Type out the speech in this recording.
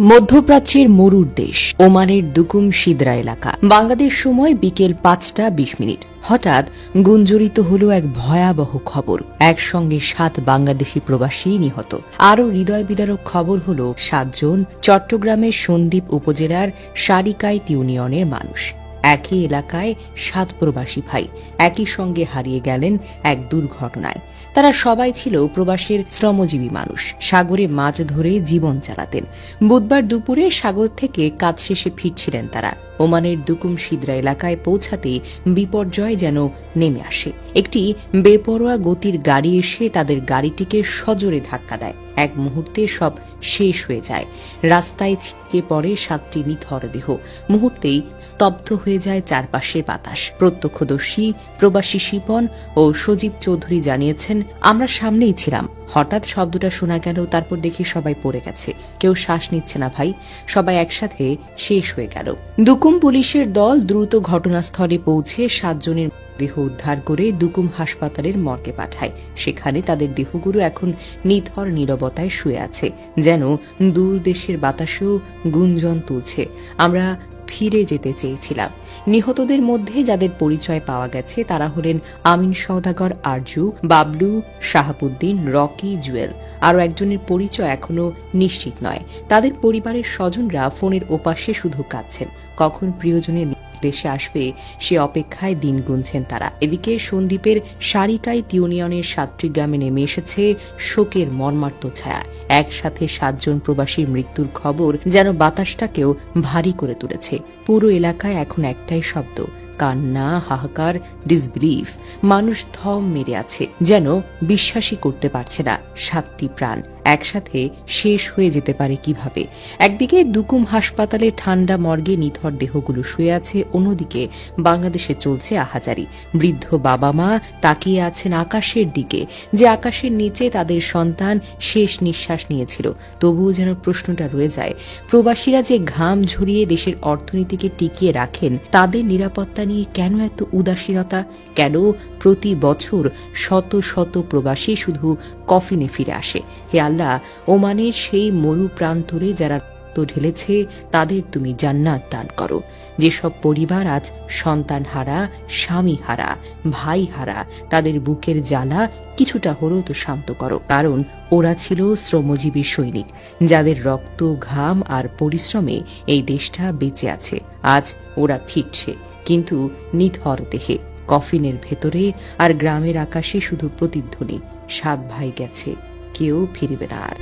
মধ্যপ্রাচ্যের মরুর দেশ ওমানের দুকুম সিদরা এলাকা। বাংলাদেশ সময় বিকেল 5:20। হঠাৎ গুঞ্জরিত হল এক ভয়াবহ খবর। একসঙ্গে 7 বাংলাদেশি প্রবাসী নিহত। আরও হৃদয় বিদারক খবর হল 7 জন চট্টগ্রামের সন্দ্বীপ উপজেলার সারিকাইত ইউনিয়নের মানুষ। একই এলাকায় 7 প্রবাসী ভাই একই সঙ্গে হারিয়ে গেলেন এক দুর্ঘটনায়। তারা সবাই ছিল প্রবাসের শ্রমজীবী মানুষ, সাগরে মাছ ধরে জীবন চালাতেন। বুধবার দুপুরে সাগর থেকে কাজ শেষে ফিরছিলেন তারা। ওমানের দুকুম সিদরা এলাকায় পৌঁছাতে বিপর্যয় যেন নেমে আসে। একটি বেপরোয়া গতির গাড়ি এসে তাদের গাড়িটিকে সজোরে ধাক্কা দেয়। এক মুহূর্তে সব শেষ হয়ে যায়। রাস্তায় ছিটকে পড়ে 7টি নিথর দেহ। মুহূর্তেই স্তব্ধ হয়ে যায় চারপাশের বাতাস। প্রত্যক্ষদর্শী প্রবাসী শিপন ও সজীব চৌধুরী জানিয়েছেন, আমরা সামনেই ছিলাম, হঠাৎ শব্দটা শোনা গেল, তারপর দেখি সবাই পড়ে গেছে। কেউ শ্বাস নিচ্ছে না ভাই, সবাই একসাথে শেষ হয়ে গেল। দুকুম পুলিশের দল দ্রুত ঘটনাস্থলে পৌঁছে 7 জনের দেহ উদ্ধার করে দুকুম হাসপাতালের মর্গে পাঠায়। সেখানে তাদের দেহগুলো এখন নিথর নীরবতায় শুয়ে আছে, যেন দূর দেশের বাতাসেও গুঞ্জন তুলছে, আমরা ফিরে যেতে চেয়েছিলাম। নিহতদের মধ্যে যাদের পরিচয় পাওয়া গেছে তারা হলেন আমিন সওদাগর আরজু, বাবলু, শাহাবুদ্দিন, রকি, জুয়েল। আরও একজনের পরিচয় এখনো নিশ্চিত নয়। তাদের পরিবারের স্বজনরা ফোনের ওপাশে শুধু কাঁদছেন। কখন প্রিয়জনের দেশে আসবে সে অপেক্ষায় দিন গুনছেন তারা। এদিকে সন্দ্বীপের সারিকাইত ইউনিয়নের 7টি গ্রামে নেমে এসেছে শোকের মর্মার্ত ছায়া। একসাথে 7 জন প্রবাসীর মৃত্যুর খবর যেন বাতাসটাকেও ভারী করে তুলেছে। পুরো এলাকায় এখন একটাই শব্দ, কান্না, হাহাকার, ডিসবিলিফ। মানুষ থম মেরে আছে, যেন বিশ্বাসই করতে পারছে না 7টি প্রাণ একসাথে শেষ হয়ে যেতে পারে কিভাবে। একদিকে দুকুম হাসপাতালে ঠান্ডা মর্গে নিথর দেহগুলো শুয়ে আছে, অন্যদিকে বাংলাদেশে চলছে আহাজারি। বৃদ্ধ বাবা মা তাকিয়ে আছেন আকাশের দিকে, যে আকাশের নিচে তাদের সন্তান শেষ নিঃশ্বাস নিয়েছিল। তবুও যেন প্রশ্নটা রয়ে যায়, প্রবাসীরা যে ঘাম ঝরিয়ে দেশের অর্থনীতিকে টিকিয়ে রাখেন, তাদের নিরাপত্তা নিয়ে কেন এত উদাসীনতা? কেন প্রতি বছর শত শত প্রবাসী শুধু কফিনে ফিরে আসে? হে আল্লাহ, ওমানের সেই মরু প্রান্তরে যারা রক্ত ঢেলেছে তাদের তুমি জান্নাত দান করো। যেসব পরিবার আজ সন্তান হারা, স্বামী হারা, ভাই হারা, তাদের বুকের জ্বালা কিছুটা হলেও তো শান্ত করো। কারণ ওরা ছিল শ্রমজীবী সৈনিক, যাদের রক্ত, ঘাম আর পরিশ্রমে এই দেশটা বেঁচে আছে। আজ ওরা ফিরছে, কিন্তু নিথর দেহে, কফিনের ভেতরে। আর গ্রামের আকাশে শুধু প্রতিধ্বনি, 7 ভাই গেছে, কেউ ফিরবে না আর।